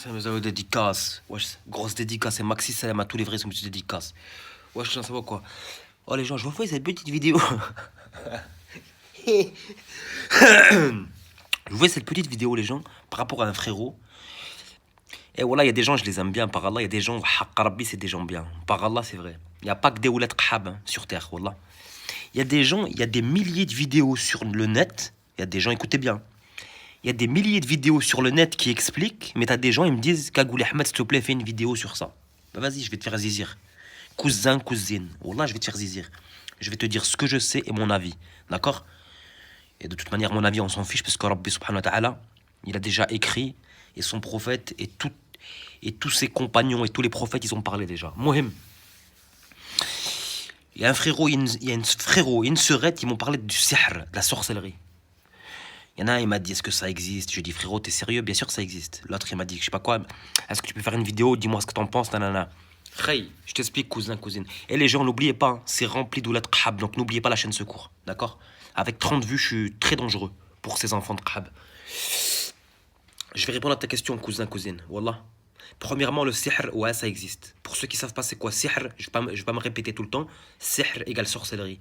Ça me a dédicace. Wesh, grosse dédicace. Et Maxi Salam à tous les vrais, c'est une petite dédicace. Wesh, je sais pas quoi. Oh les gens, je vous fais cette petite vidéo. Je vous fais cette petite vidéo, les gens, par rapport à un frérot. Et voilà, il y a des gens, je les aime bien. Par Allah, il y a des gens, Rabbi, c'est des gens bien. Par Allah, c'est vrai. Il n'y a pas que des oulet khab hein, sur terre, wallah. Il y a des gens, il y a des milliers de vidéos sur le net. Il y a des gens, écoutez bien. Il y a des milliers de vidéos sur le net qui expliquent, mais t'as des gens, ils me disent, Kagoul Ahmed, s'il te plaît, fais une vidéo sur ça. Bah vas-y, je vais te faire zizir. Cousin, cousine. Wallah, je vais te faire zizir. Je vais te dire ce que je sais et mon avis. D'accord? Et de toute manière, mon avis, on s'en fiche, parce que Rabbi subhanahu wa ta'ala, il a déjà écrit, et son prophète, et tous ses compagnons, et tous les prophètes, ils ont parlé déjà. Mohim. Il y a un frérot, il y a une frérot et une sœurette, ils m'ont parlé du sihr, de la sorcellerie. Il y en a un, il m'a dit, est-ce que ça existe? Je lui ai dit, frérot, t'es sérieux? Bien sûr que ça existe. L'autre, il m'a dit, je sais pas quoi, est-ce que tu peux faire une vidéo? Dis-moi ce que t'en penses, nanana. Frère, je t'explique, cousin, cousine. Et les gens, n'oubliez pas, hein, c'est rempli d'oulat khab, donc n'oubliez pas la chaîne secours, d'accord? Avec 30 vues, je suis très dangereux pour ces enfants de khab. Je vais répondre à ta question, cousin, cousine, wallah. Premièrement, le sihr, ouais, ça existe. Pour ceux qui savent pas c'est quoi sihr, je vais pas me répéter tout le temps. Sihr égale sorcellerie.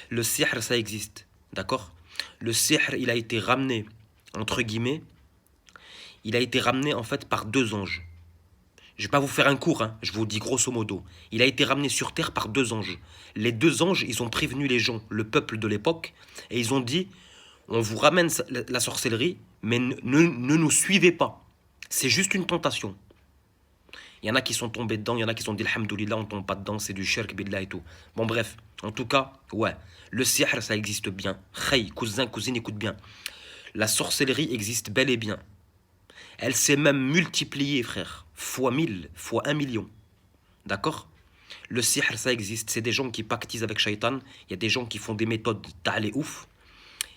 Le sihr, ça existe, d'accord? Le sihr, il a été ramené, entre guillemets, il a été ramené en fait par deux anges. Je vais pas vous faire un cours, hein, je vous dis grosso modo. Il a été ramené sur terre par deux anges. Les deux anges, ils ont prévenu les gens, le peuple de l'époque, et ils ont dit, on vous ramène la sorcellerie, mais ne nous suivez pas. C'est juste une tentation. Il y en a qui sont tombés dedans, il y en a qui sont dit alhamdoulilah, on tombe pas dedans, c'est du shirk billah et tout. Bon bref, en tout cas, ouais, le sihr ça existe bien. Khay, cousin, cousine, écoute bien. La sorcellerie existe bel et bien. Elle s'est même multipliée, frère, fois 1000, fois 1 million. D'accord? Le sihr ça existe, c'est des gens qui pactisent avec Shaitan, il y a des gens qui font des méthodes ta'alé ouf.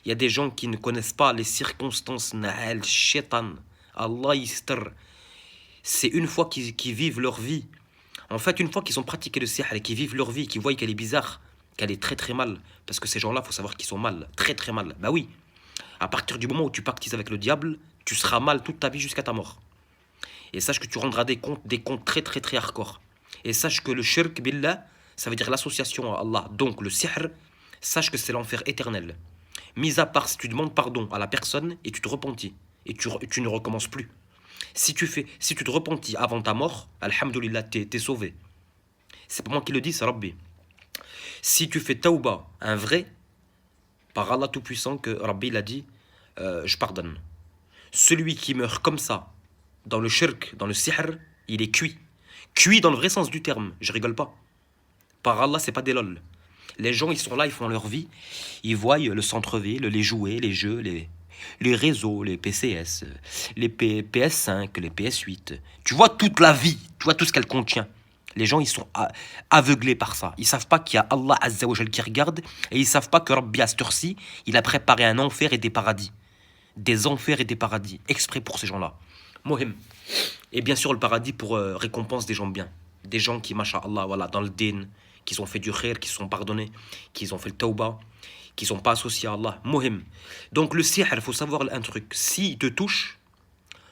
Il y a des gens qui ne connaissent pas les circonstances, na'al, Shaitan, Allah yistar. C'est une fois qu'ils vivent leur vie. En fait, une fois qu'ils ont pratiqué le sihr et qu'ils vivent leur vie, qu'ils voient qu'elle est bizarre, qu'elle est très très mal, parce que ces gens-là, il faut savoir qu'ils sont mal, très très mal. Bah oui, à partir du moment où tu pactises avec le diable, tu seras mal toute ta vie jusqu'à ta mort. Et sache que tu rendras des comptes très très très hardcore. Et sache que le shirk billah, ça veut dire l'association à Allah. Donc le sihr, sache que c'est l'enfer éternel. Mis à part si tu demandes pardon à la personne et tu te repentis. Et tu ne recommences plus. Si tu te repentis avant ta mort, alhamdoulilah, t'es sauvé. C'est pas moi qui le dis, c'est Rabbi. Si tu fais tauba, un vrai, par Allah Tout-Puissant, que Rabbi l'a dit, je pardonne. Celui qui meurt comme ça, dans le shirk, dans le sihr, il est cuit. Cuit dans le vrai sens du terme, je rigole pas. Par Allah, c'est pas des lol. Les gens, ils sont là, ils font leur vie, ils voient le centre-ville, les jouets, les jeux, les réseaux, les PCS, les PS5, les PS8. Tu vois toute la vie, tu vois tout ce qu'elle contient. Les gens, ils sont aveuglés par ça. Ils savent pas qu'il y a Allah Azza wa Jal qui regarde et ils savent pas que Rabbi à cette heure-ci, il a préparé un enfer et des paradis. Des enfers et des paradis, exprès pour ces gens-là. Mohim. Et bien sûr, le paradis pour récompense des gens bien. Des gens qui, masha'Allah, voilà, dans le din, qui ont fait du khair, qui se sont pardonnés, qui ont fait le tauba, qui ne sont pas associés à Allah. Mohim. Donc le sihr, il faut savoir un truc. S'il te touche,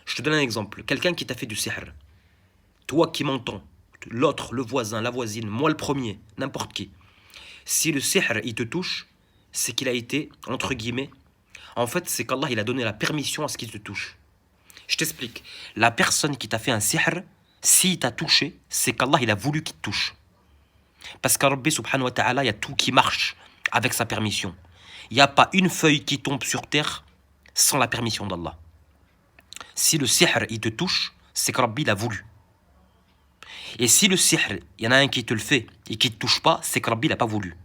je te donne un exemple. Quelqu'un qui t'a fait du sihr, toi qui m'entends, l'autre, le voisin, la voisine, moi le premier, n'importe qui. Si le sihr, il te touche, c'est qu'il a été, entre guillemets, en fait, c'est qu'Allah, il a donné la permission à ce qu'il te touche. Je t'explique. La personne qui t'a fait un sihr, s'il t'a touché, c'est qu'Allah, il a voulu qu'il te touche. Parce qu'à Rabbi subhanahu wa ta'ala, il y a tout qui marche avec sa permission. Il n'y a pas une feuille qui tombe sur terre sans la permission d'Allah. Si le sihr, il te touche, c'est que Rabbi l'a voulu. Et si le sihr, il y en a un qui te le fait et qui ne te touche pas, c'est que Rabbi l'a pas voulu.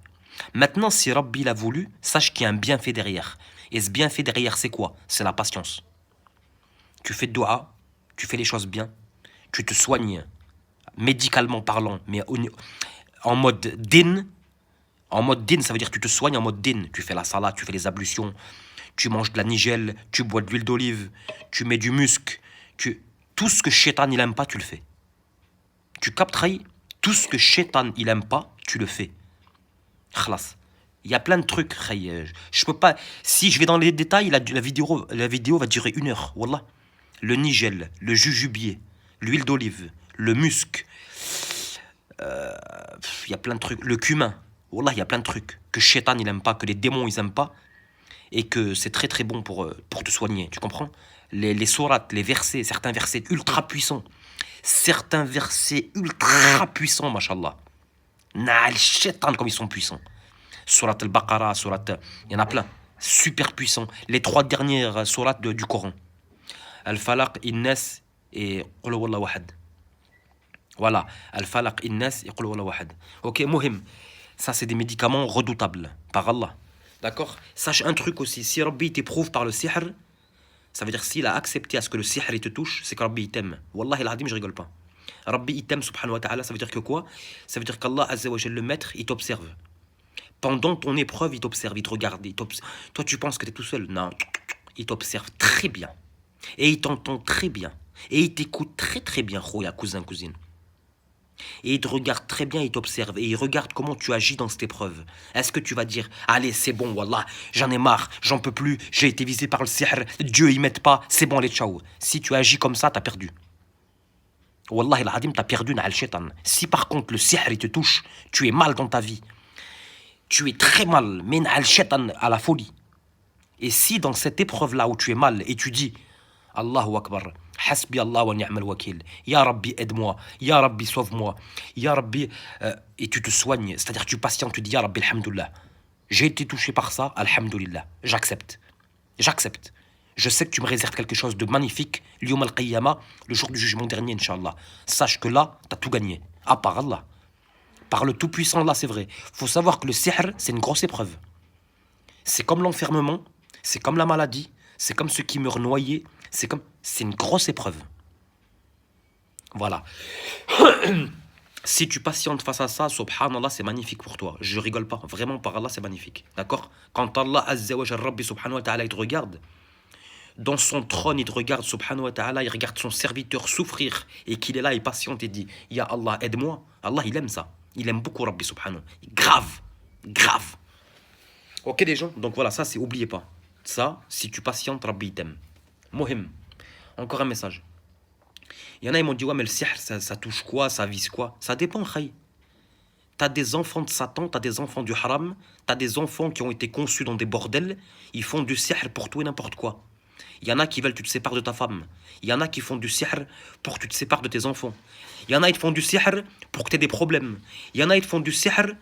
Maintenant, si Rabbi l'a voulu, sache qu'il y a un bienfait derrière. Et ce bienfait derrière, c'est quoi? C'est la patience. Tu fais dua, tu fais les choses bien, tu te soignes médicalement parlant, mais en mode din. En mode din, ça veut dire que tu te soignes en mode din. Tu fais la salade, tu fais les ablutions, tu manges de la nigelle, tu bois de l'huile d'olive, tu mets du musc. Tout ce que Shaitan il aime pas, tu le fais. Tu captes, Ray? Tout ce que Shaitan il aime pas, tu le fais. Khlas. Il y a plein de trucs, Ray. Je peux pas. Si je vais dans les détails, la vidéo va durer 1 heure. Wallah. le nigel, le jujubier, l'huile d'olive, le musc, il y a plein de trucs, le cumin. Wallah, il y a plein de trucs que Shaitan il aime pas, que les démons ils aiment pas, et que c'est très très bon pour te soigner, tu comprends? Les sourates, les versets, certains versets ultra puissants, mashallah. Naal Shaitan comme ils sont puissants. Surat al-Baqarah, il y en a plein, super puissants. Les 3 dernières sourates du Coran. Al-Falaq, Innas et Qul Huwallahu Ahad. Voilà, Al-Falaq, Innas et Qul Huwallahu Ahad. Ok, Mohim. Ça, c'est des médicaments redoutables par Allah. D'accord? Sache un truc aussi, si Rabbi t'éprouve par le sihr, ça veut dire s'il a accepté à ce que le sihr il te touche, c'est que Rabbi il t'aime. Wallah il je rigole pas. Rabbi il t'aime subhanahu wa ta'ala, ça veut dire que quoi? Ça veut dire qu'Allah azza wa jalla, le maître, il t'observe. Pendant ton épreuve, il t'observe, il te regarde, Toi tu penses que tu es tout seul. Non, il t'observe très bien. Et il t'entend très bien. Et il t'écoute très très bien, Khoya, cousin, cousine. Et il te regarde très bien, il t'observe. Et il regarde comment tu agis dans cette épreuve. Est-ce que tu vas dire, allez, c'est bon, wallah, j'en ai marre, j'en peux plus, j'ai été visé par le sihr, Dieu, il m'aide pas, c'est bon, allez, ciao. Si tu agis comme ça, t'as perdu. Wallah, il t'as perdu, na'al shaitan. Si par contre le sihr, il te touche, tu es mal dans ta vie. Tu es très mal, mais na'al shaitan à la folie. Et si dans cette épreuve-là où tu es mal, et tu dis, Allahu Akbar, Hasbi Allah wa ni'mal wakil. Ya Rabbi, aide-moi. Ya Rabbi, sauve-moi. Ya Rabbi, et tu te soignes. C'est-à-dire tu patientes, tu dis Ya Rabbi, alhamdoulilah. J'ai été touché par ça, alhamdoulilah. J'accepte. J'accepte. Je sais que tu me réserves quelque chose de magnifique. L'yawm al-qiyamah, le jour du jugement dernier, Inch'Allah. Sache que là, tu as tout gagné. À part Allah. Par le Tout-Puissant, là, c'est vrai. Faut savoir que le sihr, c'est une grosse épreuve. C'est comme l'enfermement, c'est comme la maladie, c'est comme ceux qui meurent noyés, c'est une grosse épreuve. Voilà. Si tu patientes face à ça, subhanallah, c'est magnifique pour toi. Je rigole pas, vraiment par Allah, c'est magnifique. D'accord? Quand Allah Azza wa Jalla Rabbi subhanahu wa ta'ala, il te regarde, dans son trône, il te regarde, subhanahu wa ta'ala, il regarde son serviteur souffrir et qu'il est là, il patiente et dit, Ya Allah, aide-moi. Allah, il aime ça. Il aime beaucoup Rabbi subhanahu. Grave. Grave. Ok les gens, donc voilà, ça c'est, oubliez pas. Ça, si tu patientes, Rabbi t'aime. Mohim. Encore un message. Il y en a, ils m'ont dit, ouais, mais le sihr, ça touche quoi, ça vise quoi? Ça dépend, Khaï. T'as des enfants de Satan, t'as des enfants du haram, t'as des enfants qui ont été conçus dans des bordels, ils font du sihr pour tout et n'importe quoi. Il y en a qui veulent que tu te sépares de ta femme. Il y en a qui font du sihr pour que tu te sépares de tes enfants. Il y en a, ils te font du sihr pour que tu aies des problèmes. Il y en a, ils te font du sihr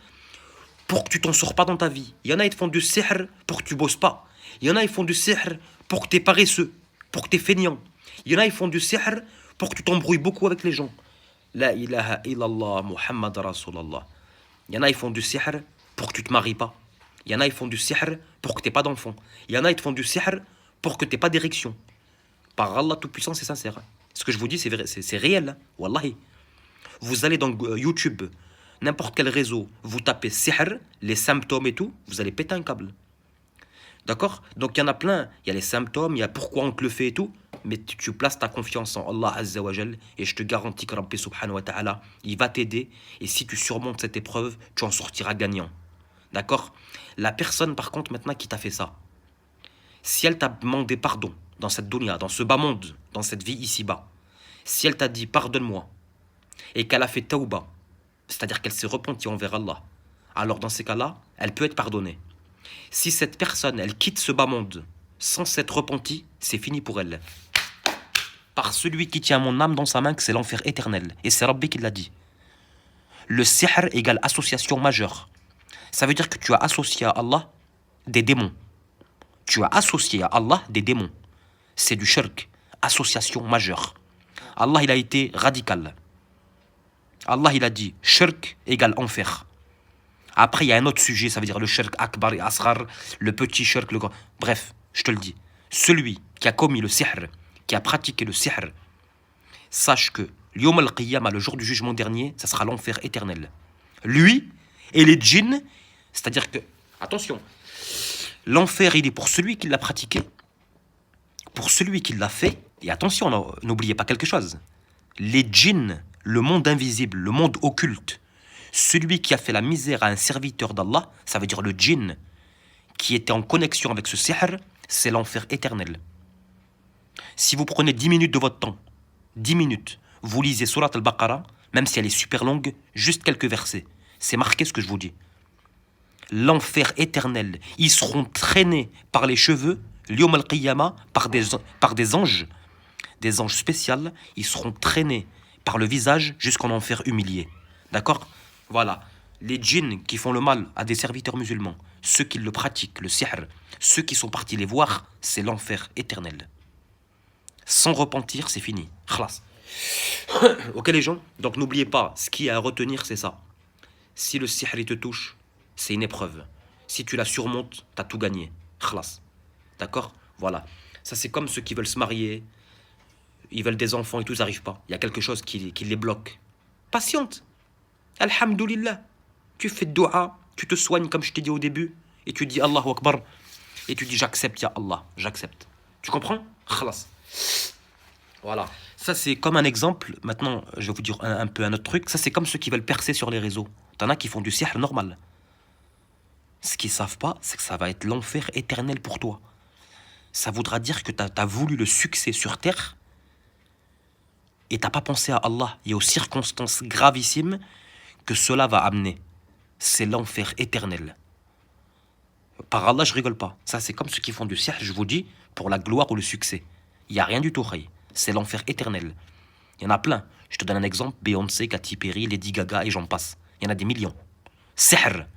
pour que tu t'en sors pas dans ta vie. Il y en a, ils te font du sihr pour que tu bosses pas. Il y en a, ils font du sihr pour que tu es paresseux, pour que tu es feignant. Il y en a, ils font du sihr pour que tu t'embrouilles beaucoup avec les gens. La ilaha illallah Muhammad Rasulallah. Il y en a, ils font du sihr pour que tu te maries pas. Il y en a, ils font du sihr pour que tu n'aies pas d'enfant. Il y en a, ils te font du sihr pour que tu n'aies pas d'érection. Par Allah Tout-Puissant, c'est sincère. Ce que je vous dis, c'est vrai, c'est réel. Hein. Wallahi. Vous allez dans YouTube, n'importe quel réseau, vous tapez sihr, les symptômes et tout, vous allez péter un câble. D'accord? Donc il y en a plein. Il y a les symptômes, il y a pourquoi on te le fait et tout. Mais tu places ta confiance en Allah Azza wa Jal. Et je te garantis que Rabbi subhanahu wa ta'ala, il va t'aider. Et si tu surmontes cette épreuve, tu en sortiras gagnant. D'accord? La personne par contre maintenant qui t'a fait ça, si elle t'a demandé pardon dans cette dunya, dans ce bas monde, dans cette vie ici-bas, si elle t'a dit pardonne-moi, et qu'elle a fait tawba, c'est-à-dire qu'elle s'est repentie envers Allah, alors dans ces cas-là, elle peut être pardonnée. Si cette personne, elle quitte ce bas monde sans s'être repentie, c'est fini pour elle. Par celui qui tient mon âme dans sa main, que c'est l'enfer éternel. Et c'est Rabbi qui l'a dit. Le sihr égale association majeure. Ça veut dire que tu as associé à Allah des démons. Tu as associé à Allah des démons. C'est du shirk, association majeure. Allah, il a été radical. Allah, il a dit shirk égale enfer. Après, il y a un autre sujet, ça veut dire le shirk akbar et asghar, le petit shirk, le grand. Bref, je te le dis. Celui qui a commis le sihr, qui a pratiqué le sihr, sache que l'yawm al-qiyamah, le jour du jugement dernier, ça sera l'enfer éternel. Lui et les djinns, c'est-à-dire que, attention, l'enfer, il est pour celui qui l'a pratiqué, pour celui qui l'a fait, et attention, n'oubliez pas quelque chose. Les djinns, le monde invisible, le monde occulte, celui qui a fait la misère à un serviteur d'Allah, ça veut dire le djinn, qui était en connexion avec ce sihr, c'est l'enfer éternel. Si vous prenez 10 minutes de votre temps, 10 minutes, vous lisez Surat al-Baqarah, même si elle est super longue, juste quelques versets. C'est marqué ce que je vous dis. L'enfer éternel, ils seront traînés par les cheveux, l'yom al-qiyamah, par des anges spéciaux, ils seront traînés par le visage jusqu'en enfer humilié. D'accord? Voilà. Les djinns qui font le mal à des serviteurs musulmans, ceux qui le pratiquent, le sihr, ceux qui sont partis les voir, c'est l'enfer éternel. Sans repentir, c'est fini. Khlas. Ok les gens? Donc n'oubliez pas, ce qui est à retenir, c'est ça. Si le sihr il te touche, c'est une épreuve. Si tu la surmontes, t'as tout gagné. Khlas. D'accord? Voilà. Ça c'est comme ceux qui veulent se marier, ils veulent des enfants et tout, ils n'arrivent pas. Il y a quelque chose qui les bloque. Patiente. Alhamdulillah. Tu fais dua, tu te soignes comme je t'ai dit au début, et tu dis Allahu Akbar, et tu dis j'accepte, ya Allah, j'accepte. Tu comprends? Khlas. Voilà. Ça, c'est comme un exemple. Maintenant, je vais vous dire un peu un autre truc. Ça, c'est comme ceux qui veulent percer sur les réseaux. T'en as qui font du sihr normal. Ce qu'ils ne savent pas, c'est que ça va être l'enfer éternel pour toi. Ça voudra dire que tu as voulu le succès sur terre et tu n'as pas pensé à Allah et aux circonstances gravissimes que cela va amener. C'est l'enfer éternel. Par Allah, je rigole pas. Ça, c'est comme ceux qui font du sihr, je vous dis, pour la gloire ou le succès. Il n'y a rien du tout, Khay. C'est l'enfer éternel. Il y en a plein. Je te donne un exemple. Beyoncé, Katy Perry, Lady Gaga et j'en passe. Il y en a des millions. Sihr,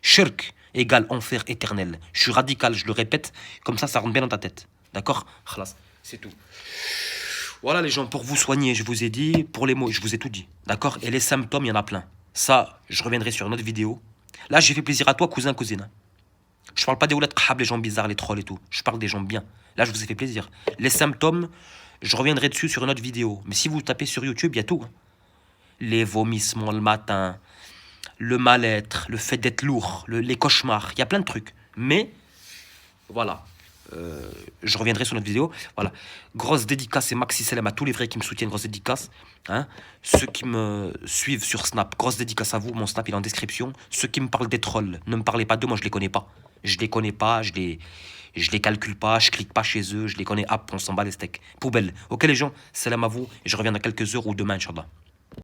shirk, égale enfer éternel. Je suis radical, je le répète. Comme ça rentre bien dans ta tête. D'accord? Khalas, c'est tout. Voilà les gens, pour vous soigner, je vous ai dit. Pour les mots, je vous ai tout dit. D'accord? Et les symptômes, il y en a plein. Ça, je reviendrai sur une autre vidéo. Là, j'ai fait plaisir à toi, cousin, cousine. Je parle pas des oulettes khab, les gens bizarres, les trolls et tout. Je parle des gens bien. Là, je vous ai fait plaisir. Les symptômes, je reviendrai dessus sur une autre vidéo. Mais si vous tapez sur YouTube, il y a tout. Les vomissements le matin, le mal-être, le fait d'être lourd, les cauchemars. Il y a plein de trucs. Mais, voilà. Je reviendrai sur notre vidéo. Voilà. Grosse dédicace et maxi salam à tous les vrais qui me soutiennent. Grosse dédicace. Hein. Ceux qui me suivent sur Snap, grosse dédicace à vous. Mon Snap il est en description. Ceux qui me parlent des trolls, ne me parlez pas d'eux. Moi je les connais pas. Je les connais pas. Je les calcule pas. Je clique pas chez eux. Je les connais. On s'en bat les steaks. Poubelle. Ok les gens. Salam à vous. Et je reviens dans quelques heures ou demain, Inch'Allah.